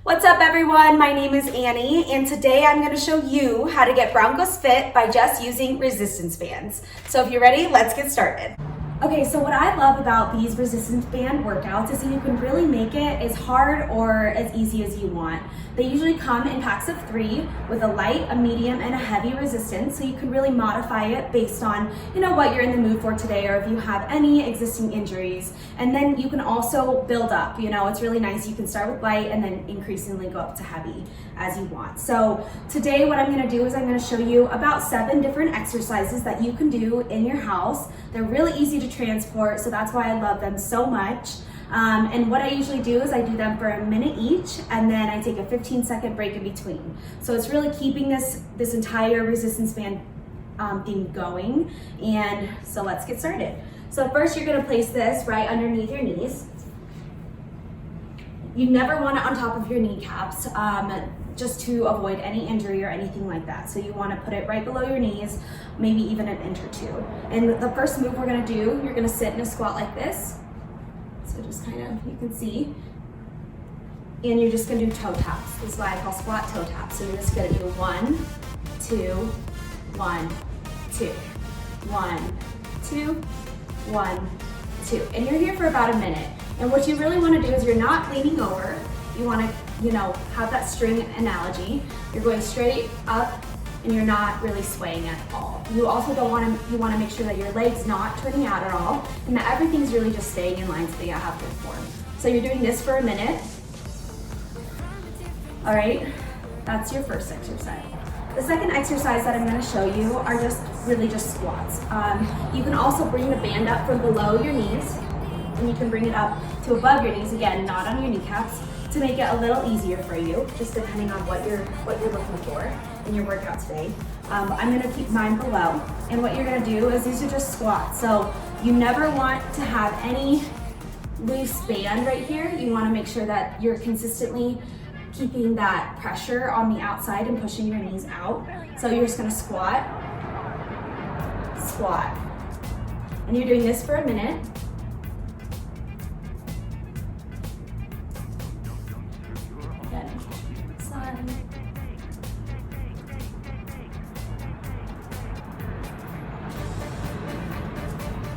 What's up everyone, my name is Annie and today I'm going to show you how to get Broncos fit by just using resistance bands. So if you're ready, let's get started. Okay, so what I love about these resistance band workouts is that you can really make it as hard or as easy as you want. They usually come in packs of 3 with a light, a medium, and a heavy resistance, so you can really modify it based on what you're in the mood for today or if you have any existing injuries. And then you can also build up. It's really nice. You can start with light and then increasingly go up to heavy as you want. So today what I'm going to do is I'm going to show you about 7 different exercises that you can do in your house. They're really easy to transport, so that's why I love them so much. And what I usually do is I do them for a minute each, and then I take a 15-second break in between. So it's really keeping this entire resistance band thing going. And so let's get started. So first you're going to place this right underneath your knees. You never want it on top of your kneecaps, just to avoid any injury or anything like that. So you want to put it right below your knees, maybe even an inch or 2. And the first move we're going to do, you're going to sit in a squat like this. So just kind of, you can see. And you're just going to do toe taps. This is why I call squat toe taps. So you're just going to do 1, 2, 1, 2, 1, 2, 1, 2. And you're here for about a minute. And what you really want to do is you're not leaning over. You want to, have that string analogy. You're going straight up and you're not really swaying at all. You also you want to make sure that your leg's not turning out at all and that everything's really just staying in line so that you have good form. So you're doing this for a minute. All right, that's your first exercise. The second exercise that I'm going to show you are just squats. You can also bring the band up from below your knees, and you can bring it up to above your knees, again, not on your kneecaps, to make it a little easier for you, just depending on what you're looking for in your workout today. I'm going to keep mine below, and what you're going to do is these are just squats. So you never want to have any loose band right here. You want to make sure that you're consistently keeping that pressure on the outside and pushing your knees out. So you're just going to squat, squat, and you're doing this for a minute.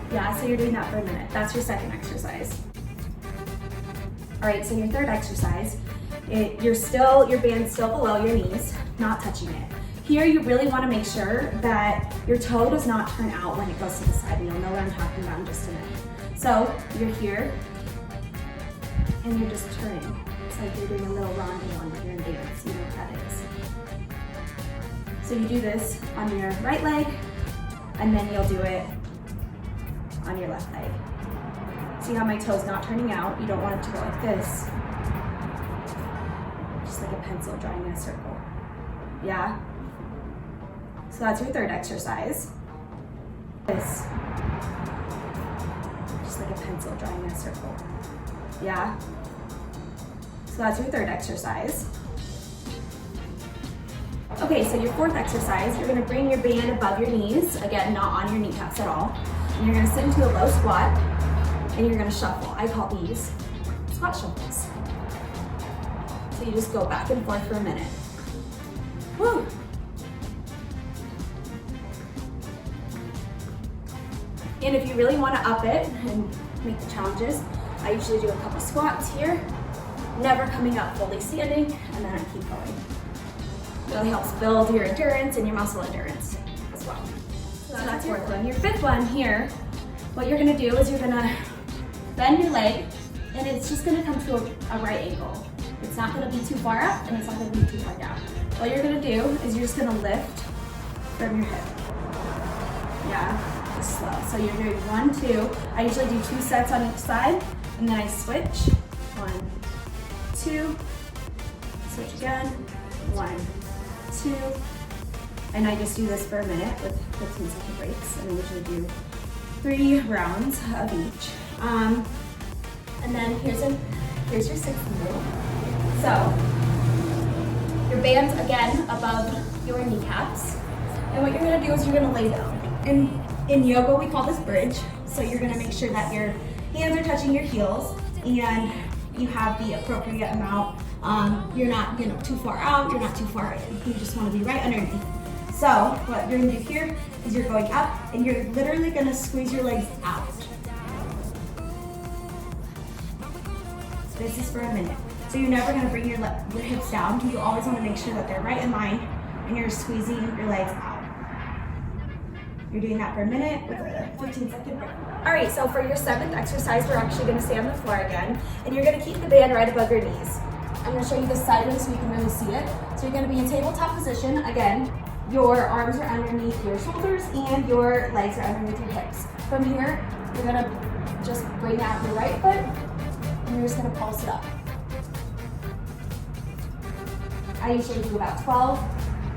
Yeah, so you're doing that for a minute. That's your second exercise. All right, so your third exercise, your band's still below your knees, not touching it. Here you really want to make sure that your toe does not turn out when it goes to the side, and you'll know what I'm talking about in just a minute. So you're here, and you're just turning. It's like you're doing a little rondo under here in dance, you know what that is. So you do this on your right leg, and then you'll do it on your left leg. See how my toe's not turning out? You don't want it to go like this. Just like a pencil drawing in a circle. Yeah? So that's your third exercise. This. Just like a pencil drawing in a circle. Yeah? So that's your third exercise. Okay, so your fourth exercise, you're gonna bring your band above your knees, again, not on your kneecaps at all. And you're gonna sit into a low squat, and you're gonna shuffle. I call these squat shuffles. So you just go back and forth for a minute. Woo! And if you really wanna up it and make the challenges, I usually do a couple squats here, never coming up fully standing, and then I keep going. It really helps build your endurance and your muscle endurance as well. So that's your fourth one. Your fifth one here, what you're gonna do is you're gonna bend your leg, and it's just gonna come to a right angle. It's not gonna be too far up, and it's not gonna be too far down. What you're gonna do is you're just gonna lift from your hip. Yeah, just slow. So you're doing 1, 2. I usually do 2 sets on each side, and then I switch. 1, 2, switch again. 1, 2. And I just do this for a minute with 15-second breaks, and I usually do 3 rounds of each. And then here's your sixth move. So your band's again above your kneecaps, and what you're gonna do is you're gonna lay down. In yoga, we call this bridge. So you're gonna make sure that your hands are touching your heels, and you have the appropriate amount. You're not too far out, you're not too far in. You just want to be right underneath. So what you're going to do here is you're going up and you're literally going to squeeze your legs out. This is for a minute. So you're never going to bring your hips down. You always want to make sure that they're right in line and you're squeezing your legs out. You're doing that for a minute with a 15-second break. All right, so for your 7th exercise, we're actually going to stay on the floor again, and you're going to keep the band right above your knees. I'm going to show you this sideways so you can really see it. So you're going to be in tabletop position. Again, your arms are underneath your shoulders and your legs are underneath your hips. From here, you're going to just bring out your right foot, and you're just going to pulse it up. I usually do about 12,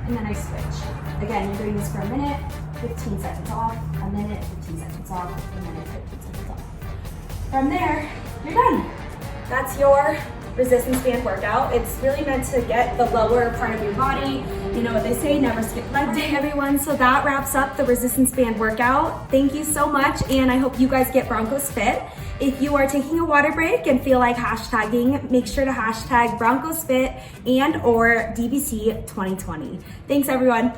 and then I switch. Again, you're doing this for a minute, 15 seconds off, a minute, 15 seconds off, a minute, 15 seconds off. From there, you're done. That's your resistance band workout. It's really meant to get the lower part of your body. You know what they say, never skip leg day, everyone. So that wraps up the resistance band workout. Thank you so much, and I hope you guys get Broncos Fit. If you are taking a water break and feel like hashtagging, make sure to hashtag Broncos Fit and or DBC 2020. Thanks, everyone.